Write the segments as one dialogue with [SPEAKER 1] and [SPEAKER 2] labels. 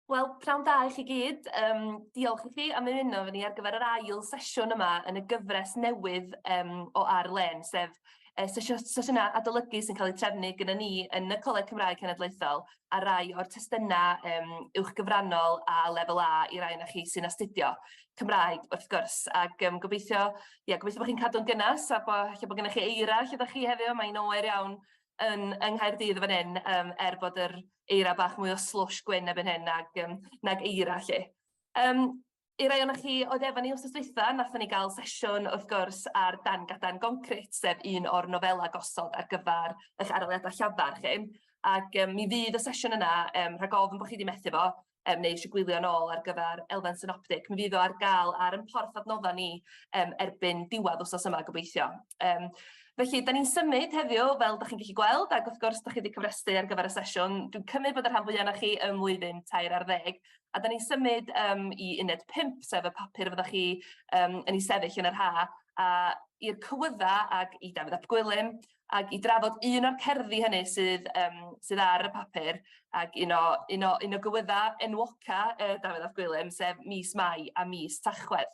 [SPEAKER 1] Wel, pnawn da i chi gyd. Diolch i chi am ymuno efo ni ar gyfer yr ail sesiwn yma yn y gyfres newydd o Ar-lên, sef sesiynau adolygu sy'n cael eu trefnu gyda ni yn y Coleg Cymraeg Cenedlaethol a rai o'r testunau uwchgyfrannol a lefel A i rai o'ch chi sy'n astudio Cymraeg wrth gwrs. Ac gobeithio bod chi'n cadw'n gynas a bo' gennych chi eira lle ydych chi heddiw, mae'n oer iawn yn Nghaerdydd fan hyn, bod yr eira bach mwy o slush gwyn erbyn hyn nag eira lle. I rai o'ch chi oedd efo ni wsos dwytha, nathon ni gael sesiwn wrth gwrs ar dan gadarn goncrit, sef un o'r nofela gosod ar gyfer eich arholiadau llafar chi. Ac mi fydd y sesiwn yna, rhag ofn bod chi wedi methu fo, neu eisiau gwylio nôl ar gyfer elfen synoptic, mi fydd o ar gael ar ein porth adnodda ni erbyn diwedd wsos yma gobeithio. Felly, da ni'n symud heddiw, fel da chi'n gallu gweld, ac wrth gwrs da chi wedi cyfrestu ar gyfer y sesiwn. Dwi'n cymryd bod y rhan fwyaf o'ch chi ym mlwyddyn 3 ar 10, a da ni'n symud i uned 5, sef y papur fyddwch chi yn ei sefyll yn yr ha, a i'r Cywyddau ac i Dafydd ap Gwilym, ac i drafod un o'r cerddi hynny sydd ar y papur, ac un o Gywyddau enwoca Dafydd ap Gwilym, sef Mis Mai a Mis Tachwedd.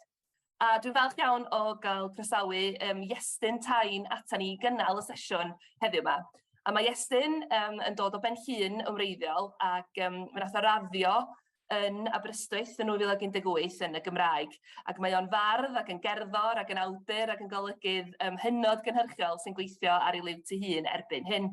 [SPEAKER 1] A dwi'n falch iawn o gael croesawu Iestyn Tyne atan ni gynnal y sesiwn heddiw yma. A mae Iestyn yn dod o Benllyn yn wreiddiol ac mae nath o raddio yn Aberystwyth yn 2018 yn y Gymraeg. Ac mae o'n fardd ac yn gerddor ac yn awdur ac yn golygydd hynod gynhyrchiol sy'n gweithio ar ei liwt ei hun erbyn hyn.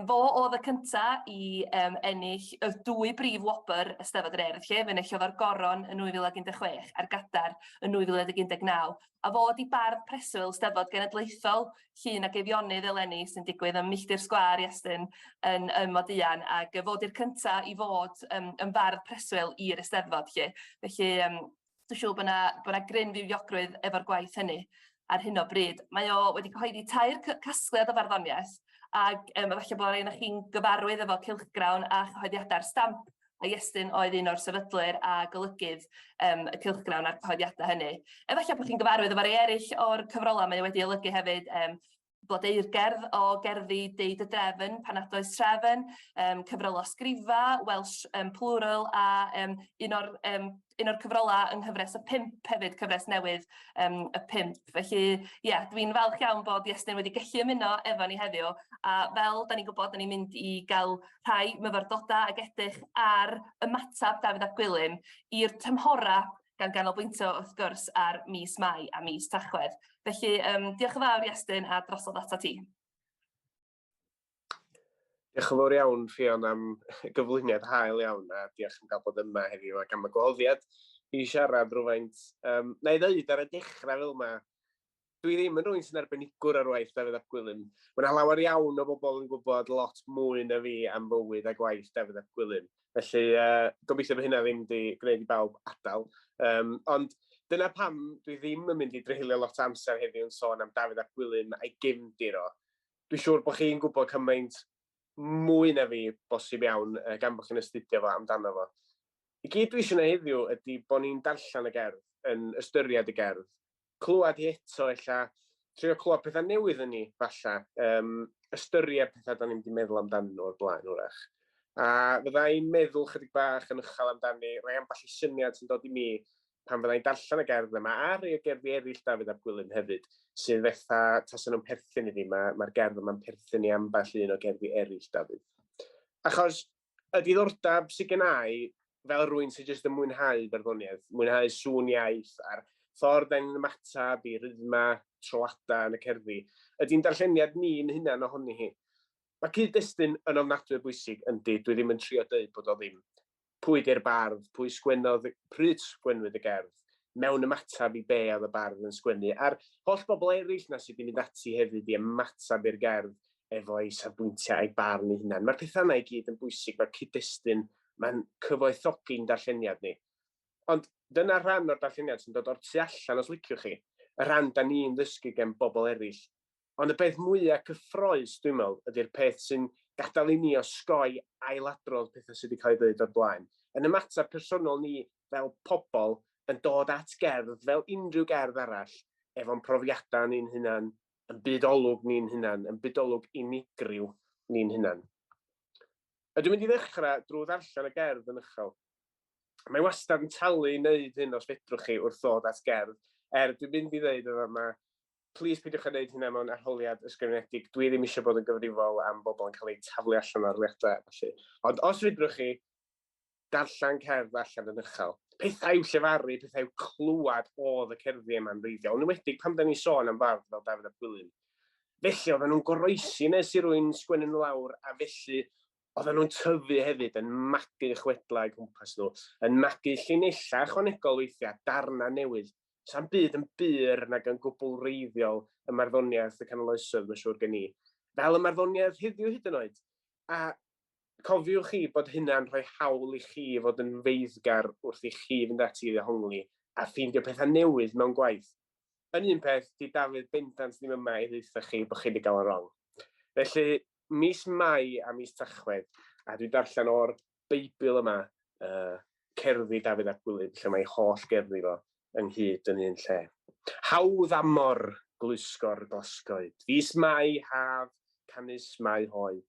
[SPEAKER 1] Fo oedd y cynta i ennill y 2 brif wobr Eisteddfod yr Urdd lle, fe enillodd o'r goron yn 2016 a'r gadar yn 2019. A fo di bardd preswyl Eisteddfod Genedlaethol Llun a Geifionydd eleni sy'n digwydd ym Milltir Sgwâr Iestyn yn Modian, ac fo di'r cynta i fod yn fardd preswyl i'r Eisteddfod lle. Felly, dwi'n siŵr bod na gryn fywiogrwydd efo'r gwaith hynny ar hyn o bryd. Mae o wedi cyhoeddi 2 casgliad o farddoniaeth, ac efallai bod rhain o'ch chi'n gyfarwydd efo cylchgrawn a chyhoeddiadau'r stamp, a Iestyn oedd un o'r sefydlwyr a golygydd y cylchgrawn a'r cyhoeddiadau hynny. Efallai bod chi'n gyfarwydd efo rei eraill o'r cyfrola mae wedi olygu hefyd blodeirgerdd o gerddi Deud y Drefn, pan nad oes trefn, cyfrola sgrifa, Welsh plural, a un o'r cyfrola yng nghyfres y 5 hefyd, cyfres newydd y 5. Felly, dwi'n falch iawn bod Iestyn wedi gallu ymuno efo ni heddiw, a fel da ni'n gwybod, da ni'n mynd i gael rhai myfyrdodau ag edrych ar ymateb Dafydd ap Gwilym i'r tymhorau gan ganolbwyntio wrth gwrs ar Mis Mai a Mis Tachwedd. Felly, diolch yn fawr Iestyn a drosodd ata ti.
[SPEAKER 2] Diolch yn fawr iawn, Fion, am gyflwyniad hael iawn, a diolch yn cael bod yma heddiw ac am y gwahoddiad i siarad rhywfaint. Na i ddweud ar y dechrau fel yma, dwi ddim yn rhywun sy'n arbenigwr ar waith Dafydd ap Gwilym. Mae yna lawer iawn o bobl yn gwybod lot mwy na fi am bywyd a gwaith Dafydd ap Gwilym. Felly, gobeithio bod hynna ddim wedi gwneud i bawb adael. Ond dyna pam dwi ddim yn mynd i dreulio lot o amser heddiw yn sôn am Dafydd ap Gwilym a'i gefndir o. Dwi'n siŵr bod chi'n gwybod cymaint mwy na fi bosib iawn gan bod chi'n astudio fo amdano fo. I gyd dwi eisiau gwneud heddiw ydy bod ni'n darllen y gerdd, yn ystyried y gerdd. Clywed hi eto, ella, trio clywed pethau newydd yn ni, falla, ystyried pethau da ni'n mynd i meddwl amdano o'r blaen, wrach. A fydda i'n meddwl chydig bach yn uchel amdani, rai ambell i syniad sy'n dod i mi pan fydda i'n darllen y gerdd yma, a rhai o gerddi eraill Dafydd ap Gwilym hefyd, sydd fetha tasen nhw'n perthyn i fi, mae'r gerdd yma'n perthyn i ambell un o gerddi eraill Dafydd. Achos y diddordeb sydd gen i, fel rhywun sydd jyst yn mwynhau barddoniaeth, mwynhau sŵn iaith a'r ffordd da'n ymateb i rythma troada yn y cerddi, ydy'n darlleniad ni'n hunan ohoni hi. Mae cyd-destun yn ofnadwy o bwysig, yndi, dwi ddim yn trio dweud bod o ddim. Pwy di'r bardd, pryd sgwennwyd y gerdd, mewn ymateb i be oedd y bardd yn sgwennu. A'r holl bobl eraill na sydd wedi mynd ati hefyd i ymateb i'r gerdd efo ei safbwyntiau a'i barn ei hunan. Mae'r pethau yna i gyd yn bwysig, mae'r cyd-destun, mae'n cyfoethogi'n darlleniad ni. Ond dyna rhan o'r darlleniad sy'n dod o'r tu allan os liciwch chi, y rhan da ni'n ddysgu gen bobl eraill. Ond y peth mwyaf cyffroes, dwi'n meddwl, ydy'r peth sy'n gadael i ni osgoi ailadrodd pethau sydd wedi cael ei ddweud o'r blaen. Yn ymateb personol ni fel pobl yn dod at gerdd fel unrhyw gerdd arall efo'n profiadau ni'n hunan, yn bydolwg ni'n hunan, yn bydolwg unigryw ni'n hunan. A dwi'n mynd i ddechrau drwy ddarllen y gerdd yn uchel. Mae wastad yn talu i wneud hyn os fedrwch chi wrth ddod at gerdd. Dwi'n mynd i ddweud yma, plis peidiwch â wneud hynna mewn arholiad ysgrifenedig. Dwi ddim eisiau bod yn gyfrifol am bobl yn cael eu taflu allan o'r arholiadau. Ond os fedrwch chi darllen cerdd allan yn uchel, pethau i'w llefaru, pethau i'w clywed oedd y cerddi yma'n reiddiol. Yn enwedig pam da ni sôn am fardd fel Dafydd a Gwilym. Felly, oedden nhw'n goroesi nes i rwy'n sgwennu nhw lawr, a felly oedden nhw'n tyfu hefyd yn magu chwedlau cwmpas nhw, yn magu llinella ychwanegol weithiau, darna newydd. Sa'n byd yn byr nag yn gwbl reiddiol y marddoniaeth y canol-oesoedd, mae'n siŵr gen i. Fel y marddoniaeth heddiw hyd yn oed. A cofiwch chi bod hynna'n rhoi hawl i chi fod yn feiddgar wrth i chi fynd ati i ddehongli a ffeindio pethau newydd mewn gwaith. Yn un peth, di Dafydd bendant ddim yma i ddeitha chi bod chi wedi cael yn wrong. Felly, Mis Mai a Mis Tachwedd, a dwi'n darllen o'r Beibl yma, cerddi Dafydd a Gwilym, lle mae holl gerddi fo ynghyd yn un lle. Hawdd amor, glusgor glasgoed, Fis Mai haf, canys Mai hoed.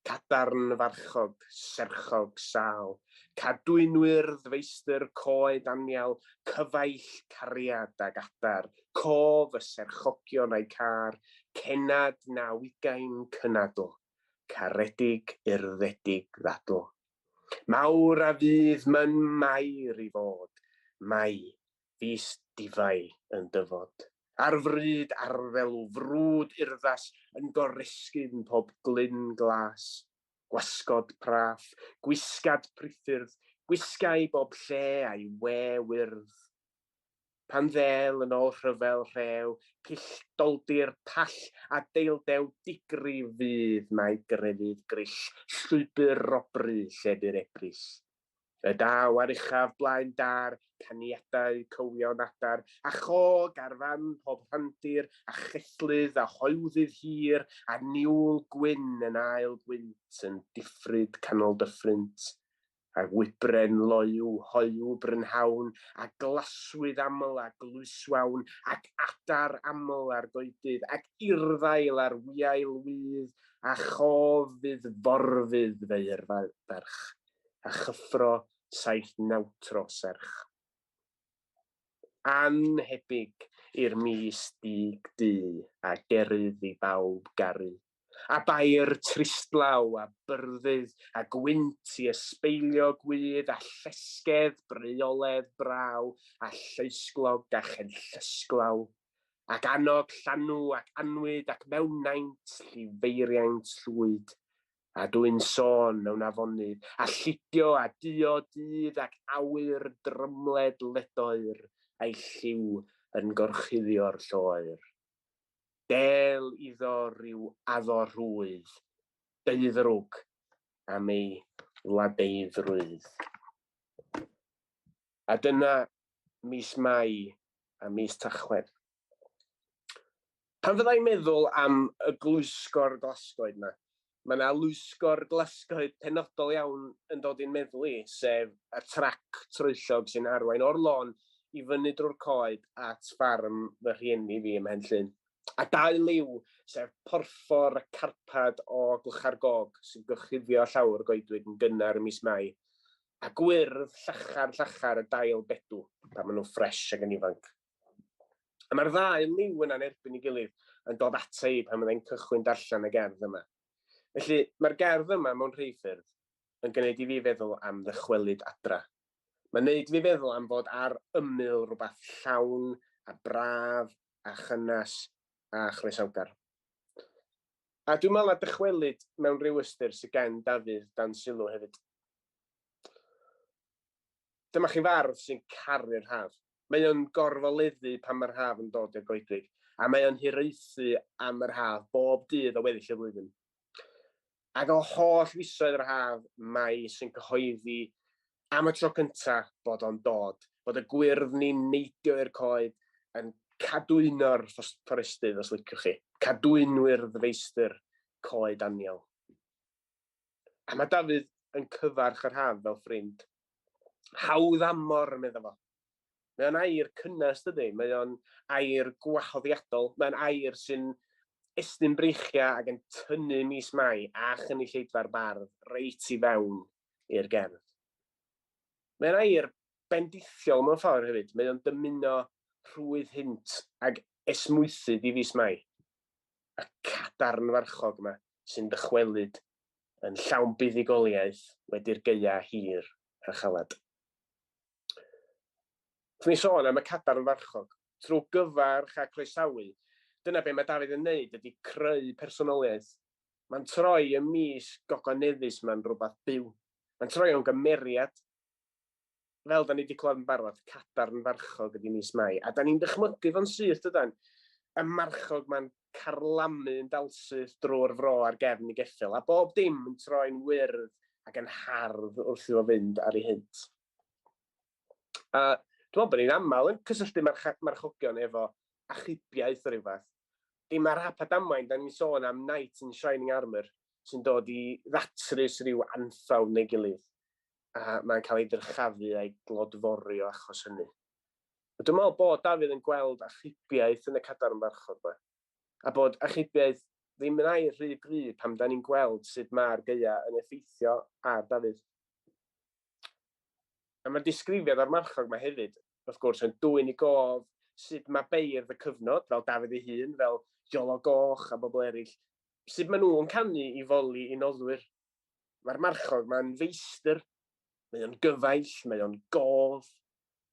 [SPEAKER 2] Cadarn farchog, serchog sal, cadwynwyr ddfeistyr coed anial, cyfaill cariad ag adar, cof y serchogion a'i car, cenad na wigain cynadl, caredig urddedig ddadl. Mawr a fydd myn mair i fod, mai, fis difau yn dyfod. Ar fryd arfelw, frwd urddas yn goresgyn pob glyn glas. Gwasgod praff, gwisgad prithyrdd, gwisgau bob lle a'i we wyrdd. Pan ddel yn ôl rhyfel rhew, pill doldir pall a deildew digri fydd mae grefydd grill, llwybr robru lledu'r ebris. Y daw ar uchaf blaen dar, caniadau cywion adar, a chog ar fan pob rhandir, a chethlydd a hoewddydd hir, a niwl gwyn yn ail gwynt yn diffryd canol dyffrynt, a wybren loiw, hoiw brynhawn, a glaswydd aml a glwyswawn, ac adar aml ar goedydd, ac urddail ar wiail wydd, a chofydd forfydd feir ferch. A chyffro saith nawtro serch. Anhebig i'r mis dig du a gerydd i bawb garu. A bair tristlaw a byrdydd a gwynt i ysbeilio gwydd a llesgedd breoledd braw a lleisglog a chenllysglaw. Ac annog llanw ac anwyd ac mewnaint llifeiriaint llwyd. A dwi'n sôn mewn afonydd, a llidio a dio dydd ac awyr drymled ledoer, a'i lliw yn gorchuddio'r lloer. Del iddo rhyw addo rhwydd, deuddrwg am ei ladeiddrwydd. A dyna Mis Mai a Mis Tachwedd. Pan fyddai'n meddwl am y glwysgor glasgoed yna, mae yna lwysgor glasgoed penodol iawn yn dod i'n meddwl i, sef y trac troellog sy'n arwain o'r lôn i fyny drwy'r coed at ffarm fy rhieni fi ym Mhenllyn. A dau liw, sef porffor y carpad o glwchar gog sy'n gychuddio llawr goedwig yn gynnar ym Mis Mai. A gwyrdd llachar y dail bedw, pan maen nhw ffres ac yn ifanc. A mae'r ddau liw yna'n erbyn i gilydd yn dod ata i pan byddai'n cychwyn darllen y gerdd yma. Felly, mae'r gerdd yma mewn rhai ffyrdd yn gwneud i fi feddwl am ddychwelyd adra. Mae'n gwneud fi feddwl am fod ar ymyl rhywbeth llawn a braf a chynas a chroesawgar. A dwi'n meddwl na dychwelyd mewn rhyw ystyr sy'n gen Dafydd dan sylw hefyd. Dyma chi fardd sy'n caru'r haf. Mae o'n gorfoleddu pan mae'r haf yn dod i'r goedwig, a mae o'n hiraethu am yr haf bob dydd o weddill y flwyddyn. Ac o holl fisoedd yr haf, Mai sy'n cyhoeddi am y tro cyntaf bod o'n dod, bod y gwyrdd ni'n neidio i'r coed yn cadwyno'r fforestydd, os liciwch chi. Cadwynwyr ddfeistyr coed anial. A mae Dafydd yn cyfarch yr haf fel ffrind. Hawdd amor, meddwl fo. Mae o'n air cynnes, dydy. Mae o'n air gwahoddiadol. Mae'n air sy'n estyn breichia ac yn tynnu Mis Mai a chynulleidfa'r bardd reit i fewn i'r gerdd. Mae'n air bendithiol mewn ffordd hefyd. Mae o'n dymuno rhwydd hynt ag esmwythydd i Mis Mai. Y cadarn farchog yma sy'n dychwelyd yn llawn buddigoliaeth wedi'r gaea hir a chalad. Fwn i sôn am y cadarn farchog. Trwy gyfarch a croesawu, dyna be mae Dafydd yn neud ydy creu personoliaeth. Mae'n troi y mis gogoneddus yma'n rhywbeth byw. Mae'n troi o'n gymeriad. Fel da ni wedi clywed yn barod, cadarn farchog ydy Mis Mai. A da ni'n dychmygu fo'n syth dydan. Y marchog mae'n carlamu yn dalsyth drwy'r fro ar gefn i geffyl. A bob dim yn troi'n wyrdd ac yn hardd wrth i o fynd ar ei hynt. Dwi'n meddwl bod ni'n aml yn cysylltu marchogion efo achubiaeth o ryw fath. Dim ar hap a damwain, da ni'n sôn am Knight in Shining Armour, sy'n dod i ddatrys rhyw anffawd neu gilydd. A mae'n cael ei dyrchafu a'i glodfori o achos hynny. Dwi'n meddwl bod Dafydd yn gweld achubiaeth yn y cadarn farchog yma. A bod achubiaeth ddim yn air rhy gryf pam da ni'n gweld sut mae'r gaea yn effeithio ar Dafydd. A mae'r disgrifiad o'r marchog yma hefyd, wrth gwrs, yn dwyn i gof sut mae beirdd y cyfnod, fel Dafydd ei hun, fel Iolo Goch a bobl eraill, sut maen nhw'n canu i foli i noddwyr. Mae'r marchog mae'n feistr, mae o'n gyfaill, mae o'n gof,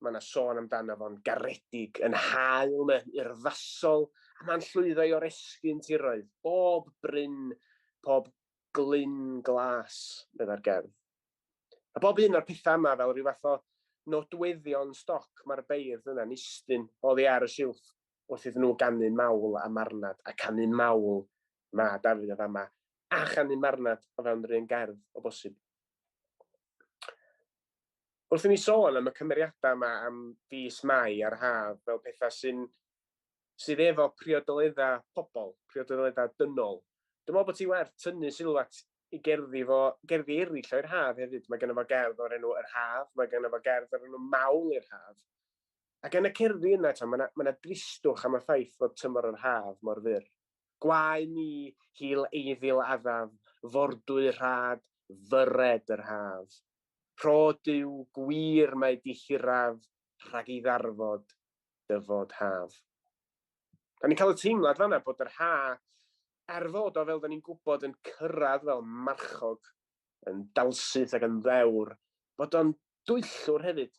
[SPEAKER 2] mae yna sôn amdano fo'n garedig, yn hael, mae'n urddasol, a mae'n llwyddo i oresgyn tiroedd, bob bryn, pob glyn glas, bydda'r gerdd. A bob un o'r pethau yma fel rhyw fath o nodweddion stoc mae'r beirdd yna'n Iestyn oddi ar y silff wrth iddyn nhw ganu mawl a marnad, a canu mawl mae Dafydd o fama, a chanu marnad o fewn yr un gerdd o bosib. Wrth i ni sôn am y cymeriadau yma am Mis Mai a'r haf fel pethau sydd efo priodoleddau pobl, priodoleddau dynol. Dwi'n meddwl bod ti werth tynnu sylw at i gerddi eraill o'r haf hefyd. Mae gennym fo gerdd o'r enw Yr Haf, mae gennym fo gerdd o'r enw Mawl i'r Haf. Ac yn y cerddi yna, mae yna dristwch am y ffaith fod tymor yr haf mor fyr. Gwae ni, hil eiddil addaf, fordwy rhad, fyred yr haf. Rhod yw gwir mae dihiraf, rhag i ddarfod, dyfod haf. Da ni'n cael y teimlad fanna bod yr haf ddod o fel da ni'n gwybod yn cyrraedd fel marchog, yn dalsyth ac yn ddewr, bod o'n dwyllwr hefyd.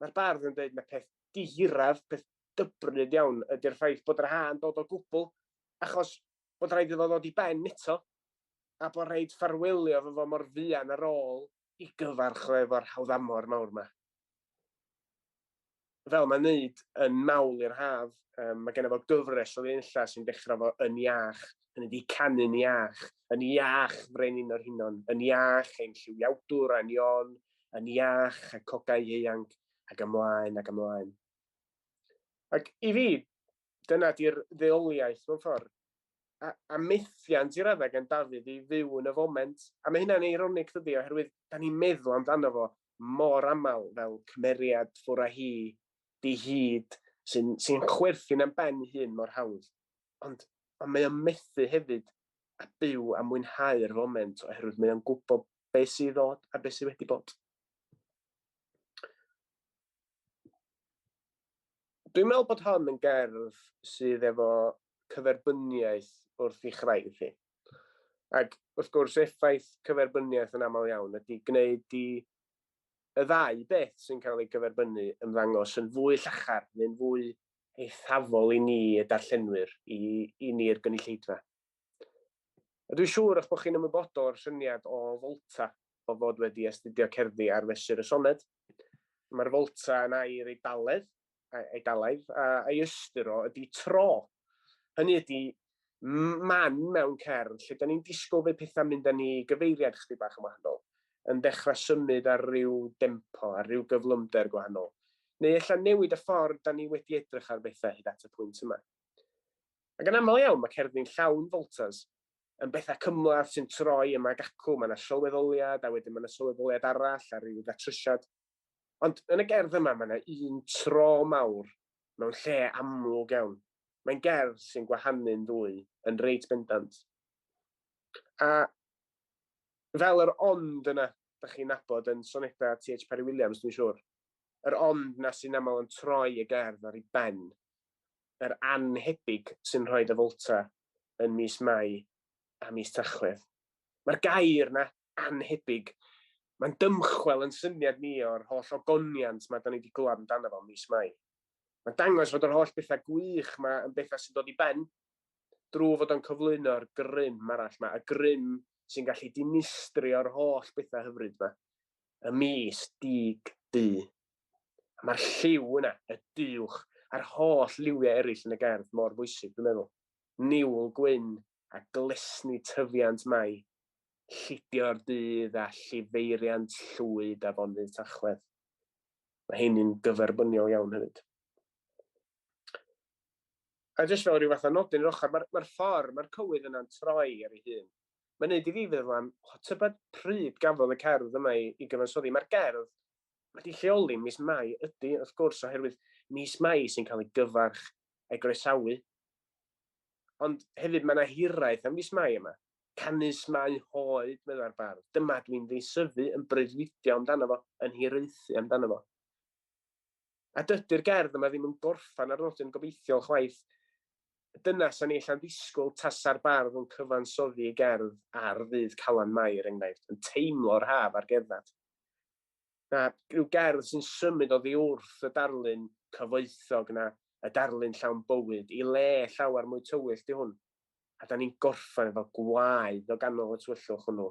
[SPEAKER 2] Mae'r bardd yn dweud na peth dihiraf, peth dybryd iawn ydy'r ffaith bod yr haf yn dod o gwbl, achos bod rhaid iddo ddod i ben eto, a bod rhaid ffarwelio fo mor fuan ar ôl i gyfarch efo'r hawddamor mawr yma. Fel mae'n neud yn Mawl i'r Haf, mae gennym fo gyfres o ddinella sy'n dechrau fo yn iach, yn ydi canu'n iach, yn iach frenin o'r hinon, yn iach ein lliwiawdwr a'n ion, yn iach a cogau ieuanc, ac ymlaen ac ymlaen. Ac i fi, dyna di'r ddeoliaeth mewn ffordd. A methiant i'r adeg yn Dafydd i fyw yn y foment. A mae hynna'n eironig dydi, oherwydd da ni'n meddwl amdano fo mor aml fel cymeriad ffwr a hi, di hyd, sy'n chwerthin am ben hun mor hawdd. Ond mae o'n methu hefyd a byw a mwynhau'r foment oherwydd mae o'n gwybod beth sydd ddod a beth sydd wedi bod. Dwi'n meddwl bod hon yn gerdd sydd efo cyferbyniaeth wrth i chreu chi. Ac wrth gwrs effaith cyferbyniaeth yn aml iawn ydy gwneud i y ddau beth sy'n cael ei gyferbynnu yn ddangos yn fwy llachar neu'n fwy eithafol i ni y darllenwyr, i ni'r gynulleidfa. A dwi'n siŵr eich bod chi'n ymwybodol o'r syniad o folta o fod wedi astudio cerddi ar fesur y soned. Mae'r folta yn air eidalaidd a ystyr o ydy tro. Hynny ydy man mewn cerdd lle da ni'n disgwyl fe pethau mynd â ni gyfeiriad chydig bach yn wahanol, yn dechrau symud ar ryw dempo, ar ryw gyflymder gwahanol. Neu ella newid y ffordd da ni wedi edrych ar bethau hyd at y pwynt yma. Ac yn aml iawn, mae cerddi'n llawn foltas, yn bethau cymlath sy'n troi yma ac acw, mae yna sylweddoliad, a wedyn mae yna sylweddoliad arall ar ryw ddatrysiad. Ond yn y gerdd yma, mae yna un tro mawr mewn lle amlwg iawn. Mae'n gerdd sy'n gwahanu'n ddwy yn reit bendant. A fel yr ond yna da chi'n nabod yn sonedau T.H. Parry Williams, dwi'n siŵr. Yr ond na sy'n aml yn troi y gerdd ar ei ben. Yr anhebig sy'n rhoi y folta yn Mis Mai a Mis Tachwedd. Mae'r gair na anhebig, mae'n dymchwel yn syniad ni o'r holl ogoniant mae da ni wedi glwad amdano fo Mis Mai. Mae'n dangos fod yr holl bethau gwych mae yn bethau sy'n dod i ben, drwy fod o'n cyflwyno'r grym arall mae, y grym sy'n gallu dinistrio'r holl bethau hyfryd yma. Y mis, dig, du. Mae'r lliw yna, y diwch, a'r holl liwiau eraill yn y gerdd mor bwysig, dwi'n meddwl. Niwl gwyn a glesni tyfiant mai, lludio'r dydd a llifeiriant llwyd a fonydd Tachwedd. Mae hynny'n gyferbyniol iawn hefyd. A jyst fel rhyw fath o nodyn i'r ochr, mae'r ffordd, mae'r cywydd yna'n troi ar ei hun. Mae'n neud i fi feddwl am, tybed pryd gafodd y cerdd yma i gyfansoddi. Mae'r gerdd wedi lleoli Mis Mai ydy, wrth gwrs, oherwydd Mis Mai sy'n cael ei gyfarch a'i groesawu. Ond hefyd mae yna hiraeth am Mis Mai yma. Canys Mai hoed, meddwl ar bardd. Dyma dwi'n ddeisyfu yn breuddwydio amdano fo, yn hiraethu amdano fo. A dydy'r gerdd yma ddim yn gorffan ar nodyn gobeithiol chwaith. Dyna sa'n ni allan disgwyl tasa'r bardd yn cyfansoddi ei gerdd ar ddydd Calan Mai, er enghraifft, yn teimlo'r haf ar gerddad. Na, rhyw gerdd sy'n symud oddi wrth y darlun cyfoethog na, y darlun llawn bywyd, i le llawer mwy tywyll di hwn. A da ni'n gorffan efo gwaed o ganol y tywyllwch hwnnw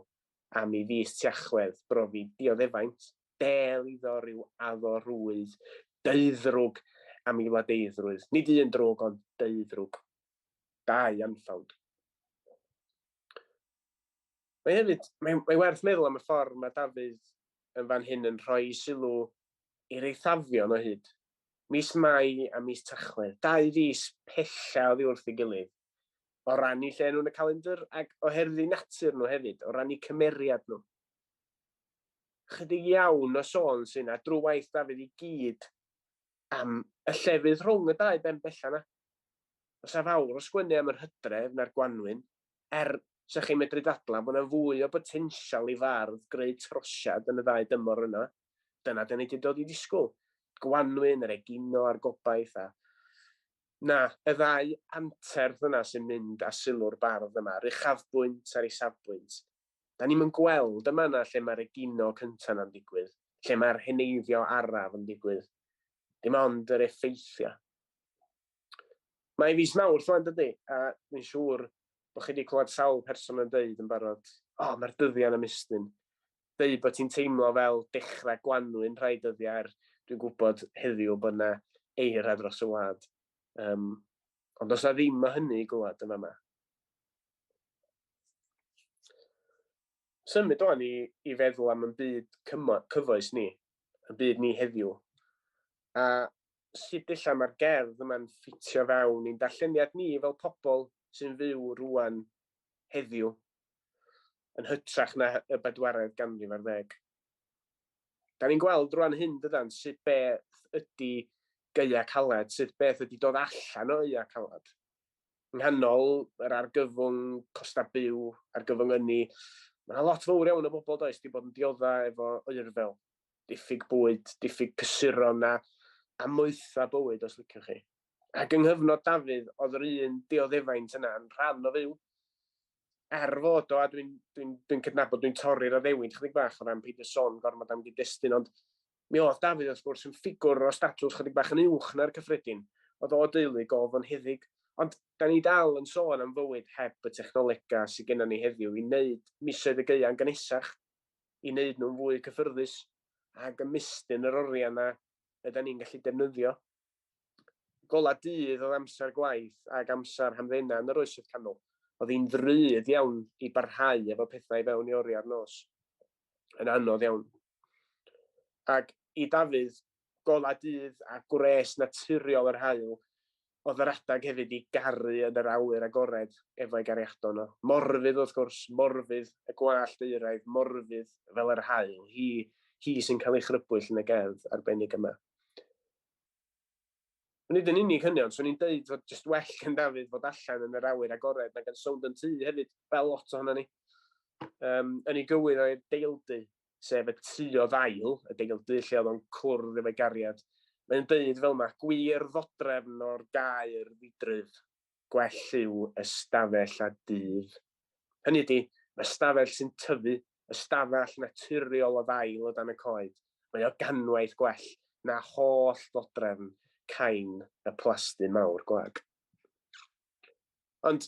[SPEAKER 2] am ei Mis Tachwedd, brofi dioddefaint, del iddo rhyw addo rwydd, deuddrwg am ei ladeiddrwydd. Nid un drwg, ond deuddrwg. Dau anffawd. Mae werth meddwl am y ffordd mae Dafydd yn fan hyn yn rhoi sylw i'r eithafion o hyd. Mis Mai a Mis Tachwedd, 2 fis pella oddi wrth ei gilydd, o rannu lle nhw'n y calendr, ac o herddi natur nhw hefyd, o rannu cymeriad nhw. Chydig iawn o sôn sy'n a drwy waith Dafydd i gyd am y llefydd rhwng y 2 ben bella na. Os a fawr o sgwennu am yr Hydref na'r Gwanwyn, sa'ch chi'n medru dadlau bod yna fwy o potensial i fardd greu trosiad yn y 2 dymor yna. Dyna dyn ni wedi dod i disgwyl. Gwanwyn, yr egino a'r gobaith. Na, y 2 anterth yna sy'n mynd â sylw'r bardd yma, ar ei chafbwynt ar ei safbwynt. Da ni'n gweld yma yna lle mae'r egino cyntaf yna'n digwydd, lle mae'r heneiddio araf yn digwydd. Dim ond yr effeithiau. Mae fis Mawrth o'n dydy, a dwi'n siŵr bod chi wedi clywed sawl person yn dweud yn barod, mae'r dyddiau yn ymestyn. Dweud bod ti'n teimlo fel dechrau Gwanwyn rhai dyddiau, dwi'n gwybod heddiw bod yna eira dros y wlad. Ond os na ddim o hynny i glywed yn yma. Symud o'n i feddwl am y byd cyfoes ni, y byd ni heddiw. A sut illa mae'r gerdd yma'n ffitio fewn i'n darlleniad ni fel pobl sy'n fyw rwan heddiw yn hytrach na y 4edd ganrif ar 10. Da ni'n gweld rwan hyn dydan sut beth ydy gaea caled, sut beth ydy dod allan o gaea caled. Yng nghanol yr argyfwng costa byw, argyfwng ynni, mae yna lot fawr iawn o bobl does wedi bod yn dioddau efo oerfel, diffyg bwyd, diffyg cysuron a moetha bywyd os liciwch chi. Ac yng nghyfnod Dafydd, oedd yr un dioddefaint yna yn rhan o fyw. Fod o, a dwi'n cydnabod, dwi'n torri'r addewid chydig bach o ran peidio sôn gormod am gyd-destun, ond mi oedd Dafydd wrth gwrs yn ffigwr o statws chydig bach yn uwch na'r cyffredin. Oedd o deulu gofon heddig, ond da ni dal yn sôn am fywyd heb y technolega sydd gennym ni heddiw i wneud misoedd y gaea'n gynesach, i wneud nhw'n fwy cyffyrddus, ac ymestyn yr oriau yna ydyn ni'n gallu defnyddio. Gola dydd oedd amser gwaith ac amser hamddenna yn yr oesoedd canol. Oedd hi'n ddrud iawn i barhau efo pethau i fewn i oriau'r nos. Yn anodd iawn. Ac i Dafydd, gola dydd a gwres naturiol yr haul, oedd yr adag hefyd i garu yn yr awyr agored efo'i gariadon o. Morfydd wrth gwrs, morfydd y gwallt euraidd, morfydd fel yr haul. Hi sy'n cael ei chrybwyll yn y gerdd arbennig yma. Nid yn unig hynny, ond swn i'n dweud fod jyst well yn Dafydd fod allan yn yr awyr agored nag yn sownd yn tŷ hefyd, fel lot ohono ni. Yn ei gywydd o'i deildu, sef y tuodd ail, y deildy lle oedd o'n cwrdd efo'i gariad. Mae'n dweud fel yma, gwir ddodrefn o'r gair ddidrydd, gwell yw ystafell a dydd. Hynny ydy, mae ystafell sy'n tyfu, ystafell naturiol o ddail o dan y coed. Mae o ganwaith gwell na holl ddodrefn cain y plasty mawr gwag. Ond,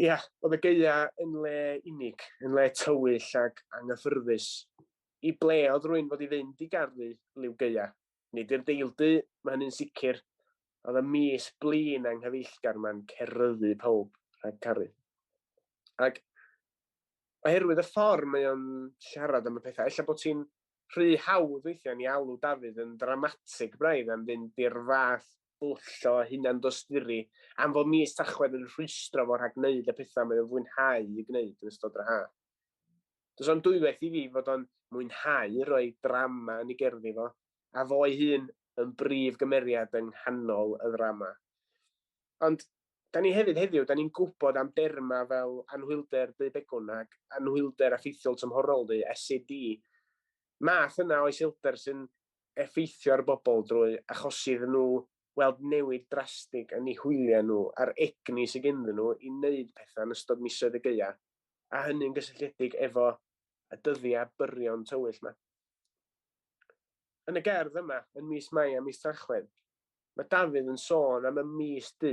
[SPEAKER 2] ia, oedd y geia yn le unig, yn le tywyll ag anghyffyrddus. I ble oedd rwy'n fod i fynd i garddu liw geia? Nid i'r deildy, mae hynny'n sicr, oedd y mis blin anghyfeillgar ma'n ceryddu pawb rhag caru. Ac oherwydd y ffordd mae o'n siarad am y pethau, ella bod ti'n rhy hawdd weithiau ni alw Dafydd yn dramatig braidd am fynd i'r fath bwll o hunan dosturi am fod Mis Tachwedd yn rhwystro fo rhag wneud y pethau mae'n fwynhau i gwneud yn ystod yr haf. Does o'n dwywaith i fi fod o'n mwynhau rhoi drama yn ei gerddi fo, a fo'i hun yn brif gymeriad yng nghanol y ddrama. Ond, da ni hefyd heddiw, da ni'n gwybod am derma fel anhwylder debegwn ac anhwylder effeithiol tymhorol, SAD. Math yna o iselder sy'n effeithio ar bobl drwy achosi iddyn nhw weld newid drastig yn eu hwyliau nhw a'r egni sydd genddyn nhw i wneud pethau yn ystod misoedd y geia, a hynny'n gysylltiedig efo y dyddiau byrion tywyll yma. Yn y gerdd yma, yn Mis Mai a Mis Tachwedd, mae Dafydd yn sôn am y mis du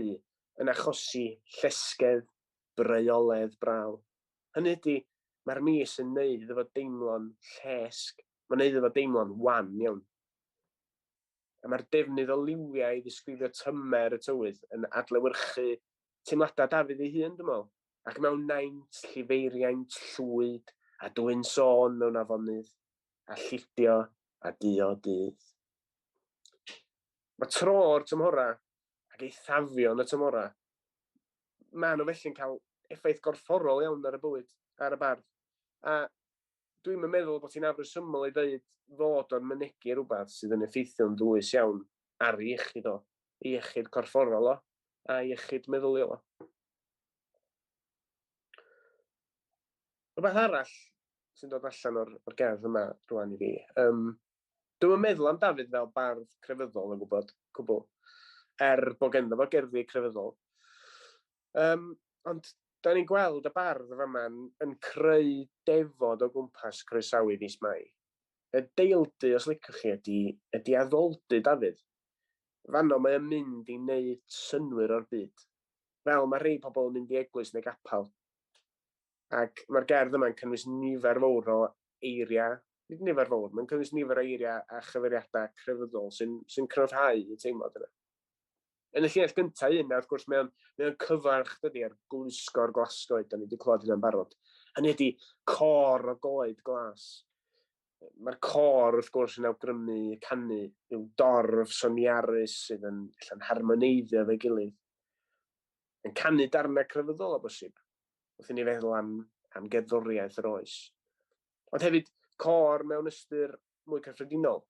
[SPEAKER 2] yn achosi llesgedd, breoledd braw. Hynny ydy, mae'r mis yn neud efo deimlo'n llesg, mae'n neud efo deimlo'n wan iawn. A mae'r defnydd o liwiau i ddisgrifio tymer y tywydd yn adlewyrchu teimladau Dafydd ei hun, dwi'n meddwl, ac mewn naint, llifeiriaint, llwyd, a dwy'n sôn mewn afonydd, a llidio, a o dydd. Mae tro'r tymhorau ac eithafion y tymhorau, maen nhw felly'n cael effaith gorfforol iawn ar y bywyd, ar y bardd. A dwi'n meddwl bod ti'n afresymol i ddweud fod o'n mynegu rhywbeth sydd yn effeithio'n ddwys iawn ar ei iechyd o, ei iechyd corfforol o, a iechyd meddyliol o. Rhywbeth arall sy'n dod allan o'r gerdd yma rwan i fi. Dwi'n meddwl am Dafydd fel bardd crefyddol yn gwybod, cwbl, bod ganddo fo gerddi crefyddol. Ond da ni'n gweld y bardd yma yn creu defod o gwmpas croesawu Mis Mai. Y deildy, os licwch chi, ydy addoldy Dafydd. Fanno mae'n mynd i wneud synwyr o'r byd. Fel mae rhai pobl yn mynd i eglwys neu gapel. Ac mae'r gerdd yma'n cynnwys nifer fawr o eiriau, nid nifer fawr, mae'n cynnwys nifer o eiriau a chyfeiriadau crefyddol sy'n cryfhau y teimlad yna. Yn y llinell gyntaf yna, wrth gwrs, mae'n cyfarch dydi ar glusgo'r glasgoed, da ni wedi clywed hynna'n barod. Hynny ydy cor o goed glas. Mae'r cor, wrth gwrs, yn awgrymu canu yw dorf soniarus sydd yn harmoneiddio efo'i gilydd. Yn canu darnau crefyddol o bosib, wrth i ni feddwl am gerddoriaeth yr oes. Ond hefyd, cor mewn ystyr mwy cyffredinol.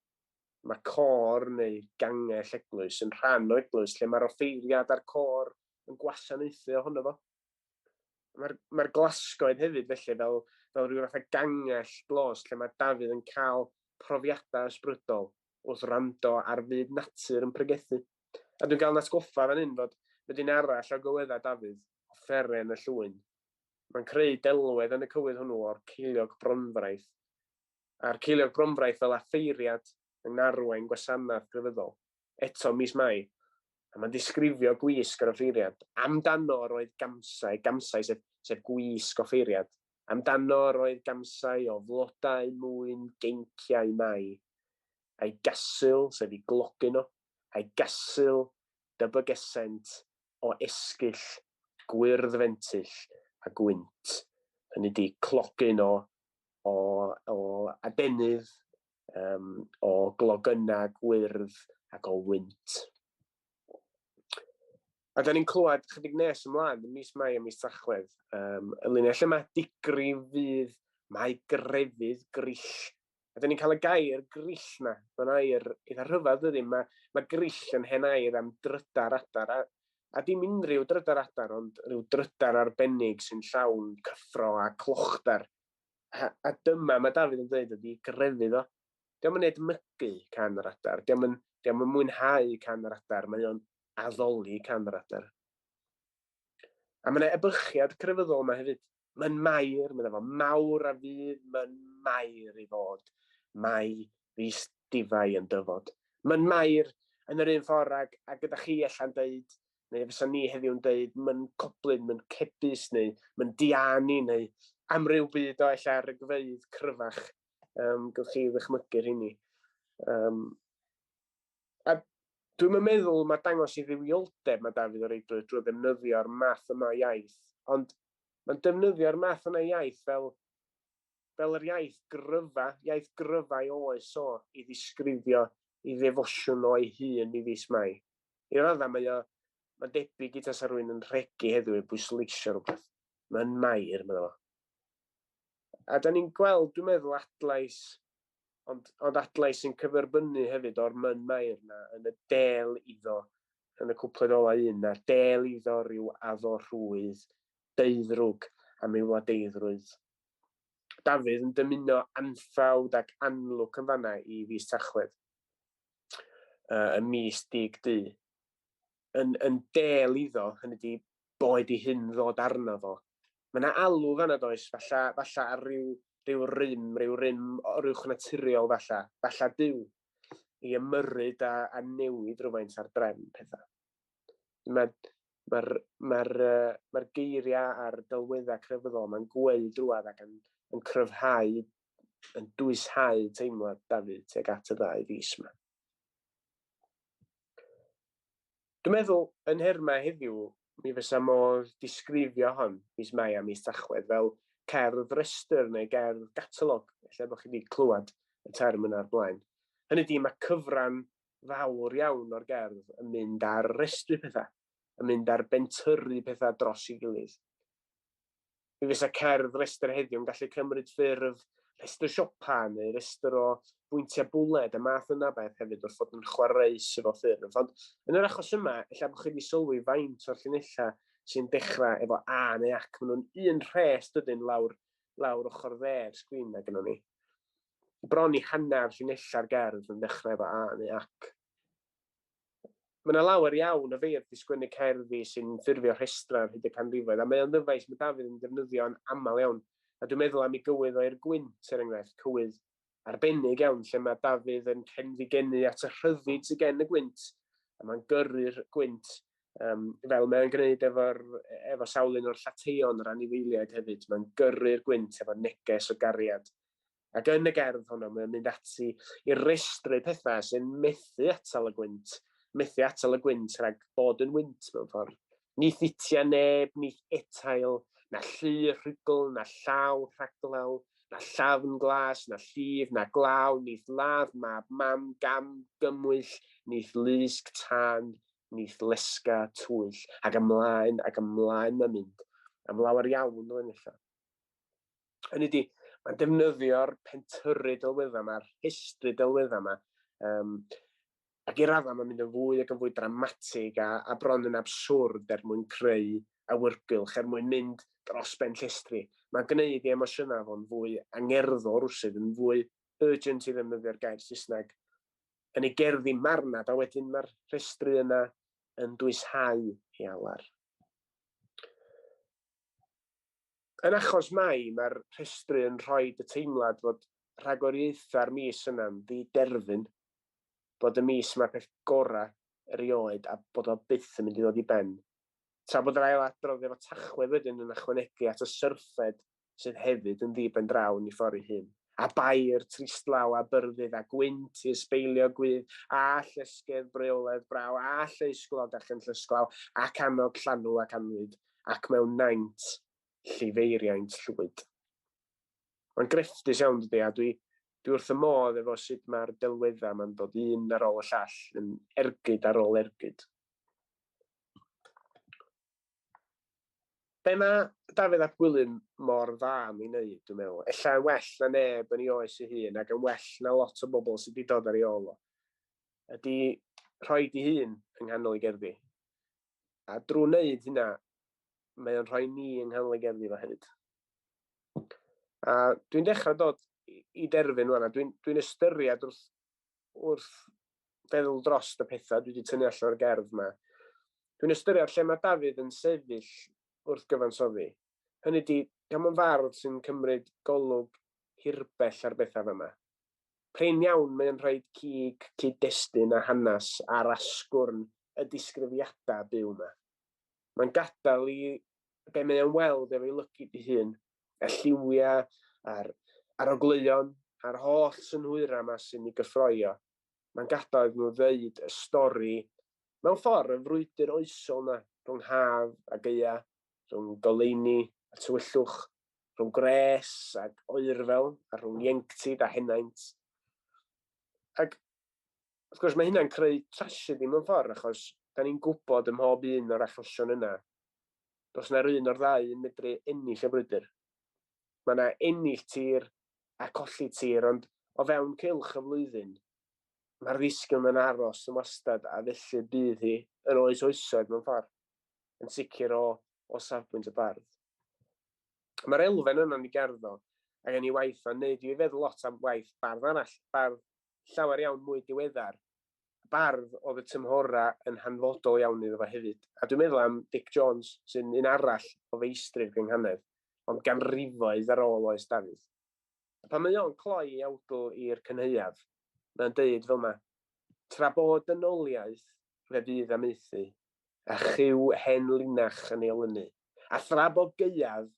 [SPEAKER 2] Mae cor neu gangell eglwys yn rhan o eglwys lle mae'r offeiriad a'r cor yn gwasanaethu ohono fo. Mae'r glasgoed hefyd felly fel rhyw fath o gangell blos lle mae Dafydd yn cael profiadau ysbrydol wrth rando ar fyd natur yn pregethu. A dwi'n cael natgoffa fan hyn fod wedyn arall o gywyddau Dafydd, offeren y llwyn. Mae'n creu delwedd yn y cywydd hwnnw o'r ceiliog bronfraith. A'r ceiliog bronfraith fel affeiriad yng ngarwain gwasanaeth grefyddol. Eto Mis Mai. A mae'n disgrifio gwisg ar offeiriad. Amdano roedd gamsau sef gwisg offeiriad. Amdano roedd gamsau o flodau, mwyn, geinciau mai. A'i gasyl, sef i glogyn o. A'i gasyl dybygesent o esgyll, gwyrdd fentyll a gwynt. Hynny ydi clogyn o adenydd, o glogynna gwyrdd ac o wynt. A da ni'n clywed chydig nes ymlaen yn Mis Mai a Mis Tachwedd, y linell yma digri fydd, mae grefydd grill. A da ni'n cael y gair grill na, mae'n air eitha rhyfedd ydy, mae grill yn hen air am drydar adar, a dim unrhyw drydar adar, ond rhyw drydar arbennig sy'n llawn cyffro a clochdar. A dyma mae Dafydd yn dweud ydi grefydd o. Diolch yn edmygu can yr adar. Diolch yn mwynhau can yr adar. Mae o'n addoli can yr adar. A mae yna ebychiad crefyddol yma hefyd. Mae'n mair, mae'n efo mawr a fydd, mae'n mair i fod. Mai fis difau yn dyfod. Mae'n mair yn yr un ffordd ac ydych chi allan dweud, neu fysa ni heddiw'n dweud, mae'n coblyn, mae'n cebus, neu mae'n diani, neu am ryw byd o ella rygfeydd cryfach. Gwch chi ddychmygu'r hynny. A dwi'n meddwl mae dangos i ddiwioldeb mae Dafydd o reidrwydd drwy ddefnyddio'r math yma o iaith. Ond mae'n defnyddio'r math yna iaith fel yr iaith gryfa i oes o i ddisgrifio i ddefosiwn o'i hun i Mis Mai. I radda mae'n debyg i tas ar rwy'n yn rhegi heddiw i bwysleisio rhywbeth. Mae'n mair, meddwl. A da ni'n gweld, dwi'n meddwl, adlais, ond adlais sy'n cyferbynnu hefyd o'r mynd mair yna, yn y del iddo, yn y cwpled ola un na, del iddo rhyw addo rhwydd, deuddrwg am yw a deuddrwydd. Dafydd yn dymuno anffawd ac anlwg yn fanna i Mis Tachwedd, y mis dig du. Yn del iddo, hynny di boed i hyn ddod arno fo. Mae yna alw fanna does, falla ar ryw rym oruwch naturiol falla diw, i ymyrryd a newid rhywfaint ar drefn pethau. Mae'r geiriau a'r delweddau crefyddol, mae'n gweud rhywbeth ac yn cryfhau, yn dwyshau teimlad Dafydd tuag at y ddau fis yma. Dwi'n meddwl, yn herma heddiw, mi fysa modd disgrifio hon, Mis Mai a Mis Tachwedd, fel cerdd restr neu gerdd catalog, lle bod chi wedi clywed y term yna'r blaen. Hynny di, mae cyfran fawr iawn o'r gerdd yn mynd ar restru pethau, yn mynd ar bentyrru pethau dros ei gilydd. Mi fysa cerdd restr heddiw yn gallu cymryd ffurf restr siopa neu restr o bwyntiau bwled, y math yna beth hefyd wrth fod yn chwaraeus efo ffurf. Ond yn yr achos yma, ella bod chi wedi sylwi faint o'r llinellau sy'n dechrau efo a neu ac. Maen nhw'n un rhes dydyn lawr ochr dde'r sgrin na gyda ni. Bron i hanner llinellau'r gerdd yn dechrau efo a neu ac. Mae yna lawer iawn o feirdd i sgwennu cerddi sy'n ffurfio rhestr hyd y canrifoedd, a mae o'n ddyfais mae Dafydd yn defnyddio yn aml iawn. A dwi'n meddwl am ei gywydd o'r gwynt, enghraifft, cywydd arbennig iawn, lle mae Dafydd yn cenfigenu at y rhyddid sy'n gen y gwynt, a mae'n gyrru'r gwynt, fel mae'n gwneud efo sawlun o'r llateion yr anifeiliaid hefyd, mae'n gyrru'r gwynt efo neges o gariad. Ac yn y gerdd honno, mae'n mynd ati i restru pethau sy'n methu atal y gwynt rhag bod yn wynt mewn ffordd. Ni thitiau neb, ni etail, na llu rhugl, na llaw rhaglaw, na llafn glas, na llif, na glaw, nith ladd, mab, mam, gam, gymwyll, nith lysg tân, nith lesga twyll, ac ymlaen mae'n mynd, am lawer iawn o enillau. Hynny di, mae'n defnyddio'r pentyrru delweddau yma, rhestru delweddau yma, ac i raddau mae'n mynd yn fwy ac yn fwy dramatig a bron yn abswrd mwyn creu awyrgylch, mwyn mynd dros ben llestri. Mae'n gwneud i emosiynau fo'n fwy angerddol rwsyd, yn fwy urgent i ddefnyddio'r gair Saesneg. Yn ei gerddi marnad, a wedyn mae'r rhestru yna yn dwyshau i alar. Yn achos Mai, mae'r rhestru yn rhoi y teimlad fod rhagoriaethau'r mis yna'n ddiderfyn, bod y mis mae'r peth gorau erioed a bod o byth yn mynd i ddod i ben. Tra bod yr ailadrodd efo Tachwedd wedyn yn ychwanegu at y syrffed sydd hefyd yn ddiben draw yn ei ffordd ei hun. A bair, tristlaw a byrdydd a gwynt i ysbeilio gwydd, a llysgedd breoledd braw, a lleisglod a chynllysglaw, ac annog llanw ac anwyd, ac mewn naint llifeiriaint llwyd. Mae'n grefftus iawn dydy, a dwi wrth y modd efo sut mae'r delweddau mae'n dod un ar ôl y llall, yn ergyd ar ôl ergyd. Be mae Dafydd ap Gwilym mor dda am ei wneud, dwi'n meddwl. Ella well na neb yn ei oes ei hun, ac yn well na lot o bobl sydd wedi dod ar ei ôl o. Ydy rhoi di hun yng nghanol ei gerddi. A drwy wneud hynna, mae o'n rhoi ni yng nghanol ei gerddi fo hefyd. A dwi'n dechrau dod i derfyn hwnna, dwi'n ystyried wrth feddwl dros y pethau dwi wedi tynnu allan o'r gerdd yma. Dwi'n ystyried lle mae Dafydd yn sefyll wrth gyfansoddi. Hynny ydi, gan yn fardd sy'n cymryd golwg hirbell ar bethau yma. Prin iawn mae'n rhaid cyd-destun a hanes a'r asgwrn y disgrifiadau byw yma. Mae'n gadael i be mae'n weld efo'i lygyd ei hun, y lliwiau, a'r ogleuon, a'r holl synhwyra yma sy'n ei gyffroio. Mae'n gadael iddyn nhw ddweud y stori mewn ffordd y frwydr oesol yna, rhwng haf a gaea, rhwng goleuni a tywyllwch, rhwng gres ac oerfel, a rhwng ieuenctid a henaint. Ac wrth gwrs mae hynna'n creu tragedi mewn ffordd, achos da ni'n gwybod ym mhob un o'r achosion yna, does yna'r un o'r ddau yn medru ennill y brwydr. Mae yna ennill tir a colli tir, ond o fewn cylch y flwyddyn, mae'r ddisgyn yn aros yn wastad a felly bydd hi yn oes oesoedd mewn ffordd, yn sicr o safbwynt y bardd. Mae'r elfen yna'n ei gerddo, ac yn ei waith o'n neud i feddwl lot am waith bardd arall, bardd llawer iawn mwy diweddar, bardd oedd y tymhorau yn hanfodol iawn iddo fo hefyd. A dwi'n meddwl am Dic Jones, sy'n un arall o feistrydd gynghanedd, ond ganrifoedd ar ôl oes Dafydd. A pan mae o'n cloi i awdl i'r cynheuaf, mae'n dweud fel yma, tra bod yn oliaeth fe fydd amaethu, a chyw hen linach yn ei olynu, a thra bod gaeaf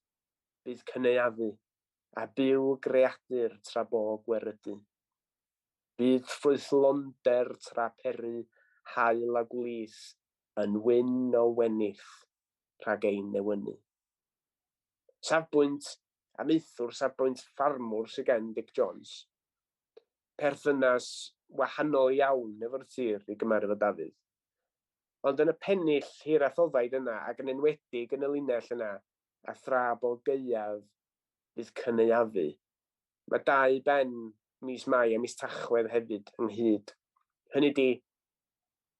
[SPEAKER 2] bydd cyneuafu, a byw greadur tra bo gwerydu. Bydd ffrwythlonder tra peri, hael a gwlith, yn wyn o wenith, rhag ein newynu. Safbwynt amaethwr, safbwynt ffarmwr sy'n gen Dic Jones. Perthynas wahanol iawn efo'r tir i gymer efo Dafydd. Ond yn y pennill hirathoddaid yna, ac yn enwedig yn y linell yna, a thra bod gaeaf bydd cyneuafu. Mae dau ben Mis Mai a Mis Tachwedd hefyd ynghyd. Hynny di,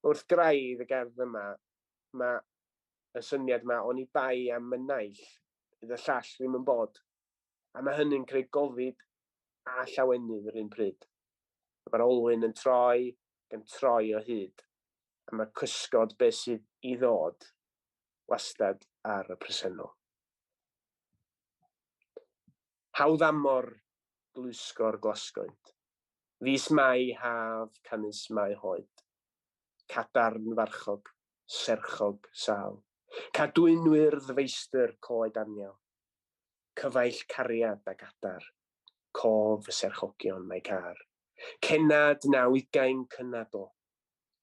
[SPEAKER 2] wrth graidd y gerdd yma, mae y syniad yma o'n i bai am y naill, bydd y llall ddim yn bod. A mae hynny'n creu gofid a llawenydd yr un pryd. Mae'r olwyn yn troi o hyd, a mae cysgod beth sydd i ddod wastad ar y presennol. Hawdd amor glwysgor glasgoed, Mis Mai haf canys Mai hoed, cadarn farchog, serchog sal, cadwynwyr ddyfeistr coed anial, cyfaill cariad ag adar, cof y serchogion mae car, cenad na wygain cynadol,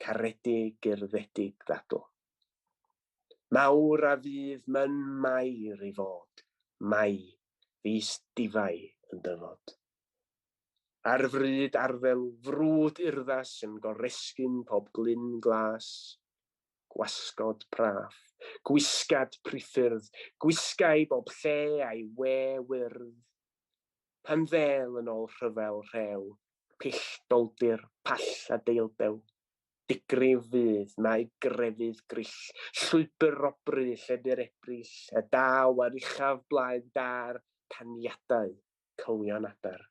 [SPEAKER 2] caredig urddedig ddadl. Mawr a fydd myn Mair i fod, Mai, fis difau yn dyfod. Ar fryd arfel frwd urddas yn goresgyn pob glyn glas, gwasgod praff, gwisgad priffyrdd, gwisgau bob lle a'i we wyrdd. Pan ddel yn ôl rhyfel rhew, pill doldir, pall a deildew, digrif fydd, mae grefydd grill, llwybr robry, lledur ebrill, y daw ar uchaf blaen dar, caniadau, cywion adar.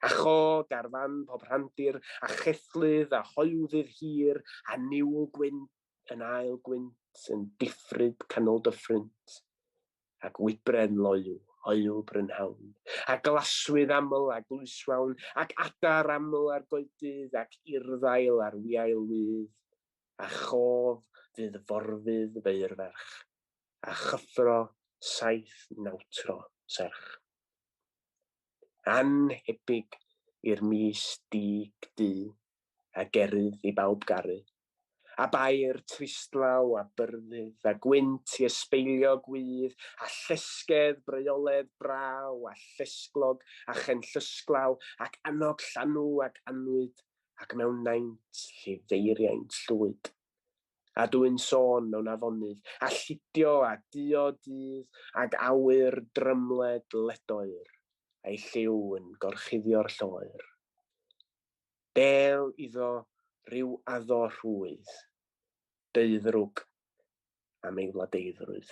[SPEAKER 2] A cho garfan pob rhandir, a chethlydd, a hoiwddydd hir, a niwl gwynt yn ail gwynt, yn diffryd canol dyffrynt, ac wybren loyw, hoiw brynhawn, a glaswydd aml a glwyswawn, ac adar aml ar goedydd, ac urddail ar wiail wydd, a chof fydd forfydd feirferch, a chyffro saith nawtro serch. Anhebig i'r mis dig du, a gerydd i bawb garu, a bair tristlaw a byrdydd, a gwynt i ysbeilio gwydd, a llesgedd breoledd braw, a llesglog, a chenllysglaw, ac annog llanw ac anwyd, ac mewn naint llifeiriaint llwyd. A dwi'n sôn mewn afonydd, a lludio a dio dydd, ac awyr drymled ledoer, a'i lliw yn gorchuddio'r lloer. Del iddo rhyw addo rhwydd, deuddrwg am ei wladeiddrwydd.